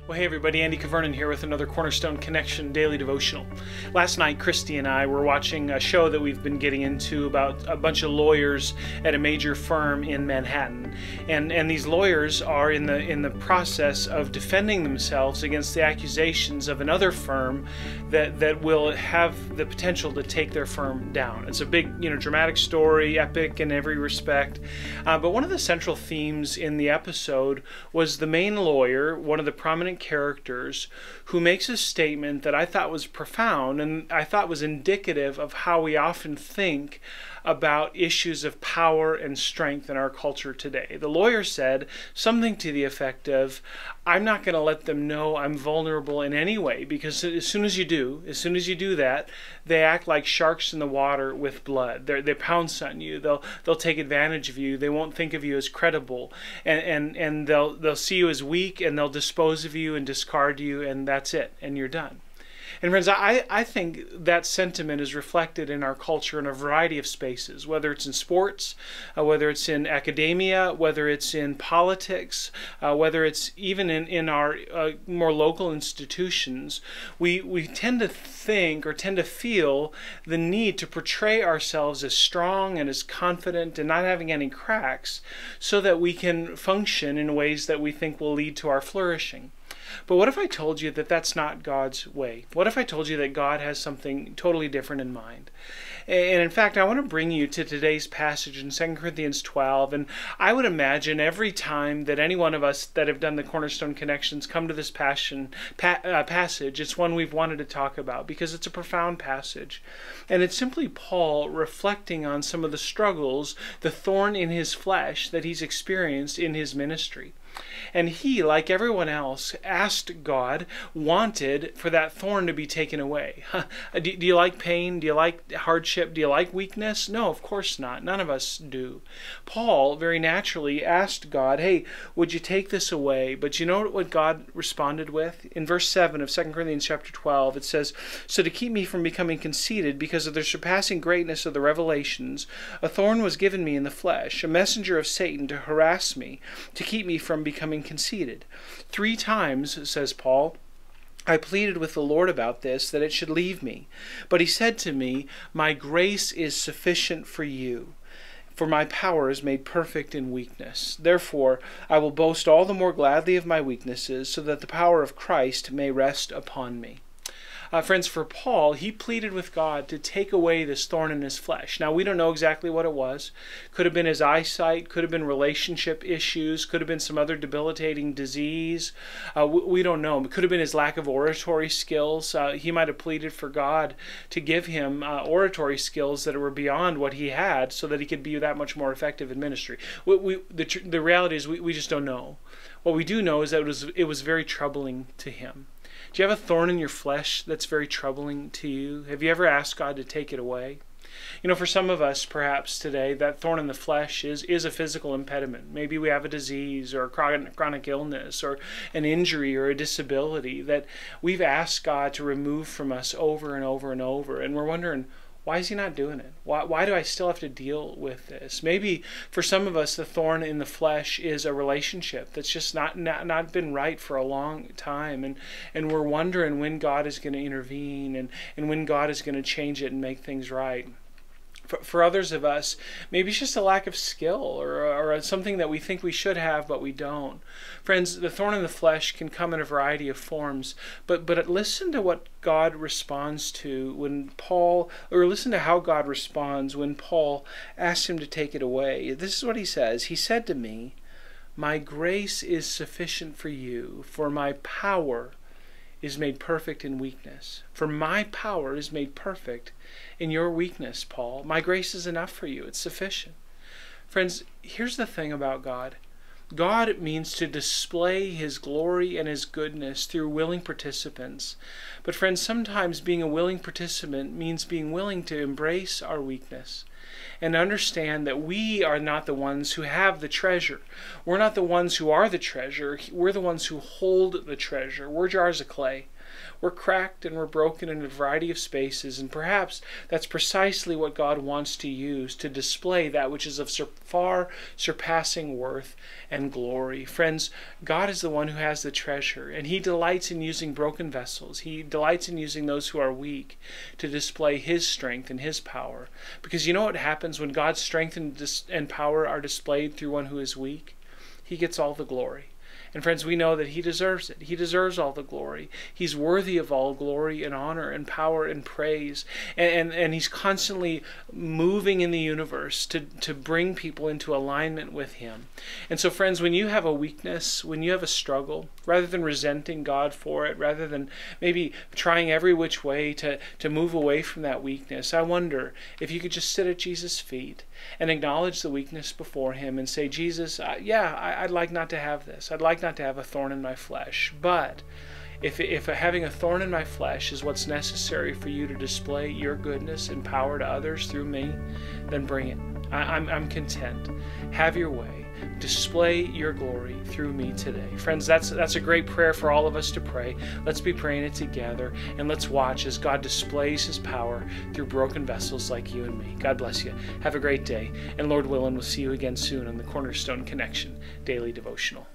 Well, hey everybody, Andy Kvernen here with another Cornerstone Connection daily devotional. Last night, Christy and I were watching a show that we've been getting into about a bunch of lawyers at a major firm in Manhattan. And these lawyers are in the process of defending themselves against the accusations of another firm that will have the potential to take their firm down. It's a big, dramatic story, epic in every respect. But one of the central themes in the episode was the main lawyer, one of the prominent characters, who makes a statement that I thought was profound and I thought was indicative of how we often think about issues of power and strength in our culture today. The lawyer said something to the effect of, I'm not going to let them know I'm vulnerable in any way, because as soon as you do that, they act like sharks in the water with blood. They pounce on you. They'll take advantage of you. They won't think of you as credible, and they'll see you as weak, and they'll dispose of you and discard you, and that's it, and you're done. And friends, I think that sentiment is reflected in our culture in a variety of spaces, whether it's in sports, whether it's in academia, whether it's in politics, whether it's even in our more local institutions. We tend to think or tend to feel the need to portray ourselves as strong and as confident and not having any cracks so that we can function in ways that we think will lead to our flourishing. But what if I told you that that's not God's way? What if I told you that God has something totally different in mind? And in fact, I want to bring you to today's passage in 2 Corinthians 12. And I would imagine every time that any one of us that have done the Cornerstone Connections come to this passage, it's one we've wanted to talk about because it's a profound passage. And it's simply Paul reflecting on some of the struggles, the thorn in his flesh that he's experienced in his ministry. And he, like everyone else, asked God, wanted for that thorn to be taken away. Do you like pain? Do you like hardship? Do you like weakness? No, of course not. None of us do. Paul very naturally asked God, hey, would you take this away? But you know what God responded with? In verse 7 of 2 Corinthians chapter 12, it says, so to keep me from becoming conceited because of the surpassing greatness of the revelations, a thorn was given me in the flesh, a messenger of Satan to harass me, to keep me from becoming conceited. 3 times, says Paul, I pleaded with the Lord about this, that it should leave me. But he said to me, my grace is sufficient for you, for my power is made perfect in weakness. Therefore, I will boast all the more gladly of my weaknesses, so that the power of Christ may rest upon me. Friends, for Paul, he pleaded with God to take away this thorn in his flesh. Now, we don't know exactly what it was. Could have been his eyesight, could have been relationship issues, could have been some other debilitating disease. We don't know. It could have been his lack of oratory skills. He might have pleaded for God to give him oratory skills that were beyond what he had so that he could be that much more effective in ministry. The reality is we just don't know. What we do know is that it was very troubling to him. Do you have a thorn in your flesh that's very troubling to you? Have you ever asked God to take it away? For some of us, perhaps today, that thorn in the flesh is a physical impediment. Maybe we have a disease or a chronic illness or an injury or a disability that we've asked God to remove from us over and over and over. And we're wondering, why is he not doing it? Why do I still have to deal with this? Maybe for some of us, the thorn in the flesh is a relationship that's just not been right for a long time. And we're wondering when God is going to intervene and when God is going to change it and make things right. For others of us, maybe it's just a lack of skill or something that we think we should have, but we don't. Friends, the thorn in the flesh can come in a variety of forms, but listen to what God responds to when listen to how God responds when Paul asks him to take it away. This is what he says. He said to me, my grace is sufficient for you, for my power is made perfect in weakness. For my power is made perfect in your weakness, Paul. My grace is enough for you. It's sufficient. Friends, here's the thing about God. God means to display his glory and his goodness through willing participants. But friends, sometimes being a willing participant means being willing to embrace our weakness and understand that we are not the ones who have the treasure. We're not the ones who are the treasure. We're the ones who hold the treasure. We're jars of clay. We're cracked and we're broken in a variety of spaces, and perhaps that's precisely what God wants to use to display that which is of far surpassing worth and glory. Friends, God is the one who has the treasure, and He delights in using broken vessels. He delights in using those who are weak to display His strength and His power. Because you know what happens when God's strength and power are displayed through one who is weak? He gets all the glory. And friends, we know that He deserves it. He deserves all the glory. He's worthy of all glory and honor and power and praise. And He's constantly moving in the universe to bring people into alignment with Him. And so friends, when you have a weakness, when you have a struggle, rather than resenting God for it, rather than maybe trying every which way to move away from that weakness, I wonder if you could just sit at Jesus' feet and acknowledge the weakness before Him and say, Jesus, I'd like not to have this. I'd like not to have a thorn in my flesh. But if having a thorn in my flesh is what's necessary for you to display your goodness and power to others through me, then bring it. I'm content. Have your way. Display your glory through me today. Friends, that's a great prayer for all of us to pray. Let's be praying it together, and let's watch as God displays His power through broken vessels like you and me. God bless you. Have a great day, and Lord willing, we'll see you again soon on the Cornerstone Connection Daily Devotional.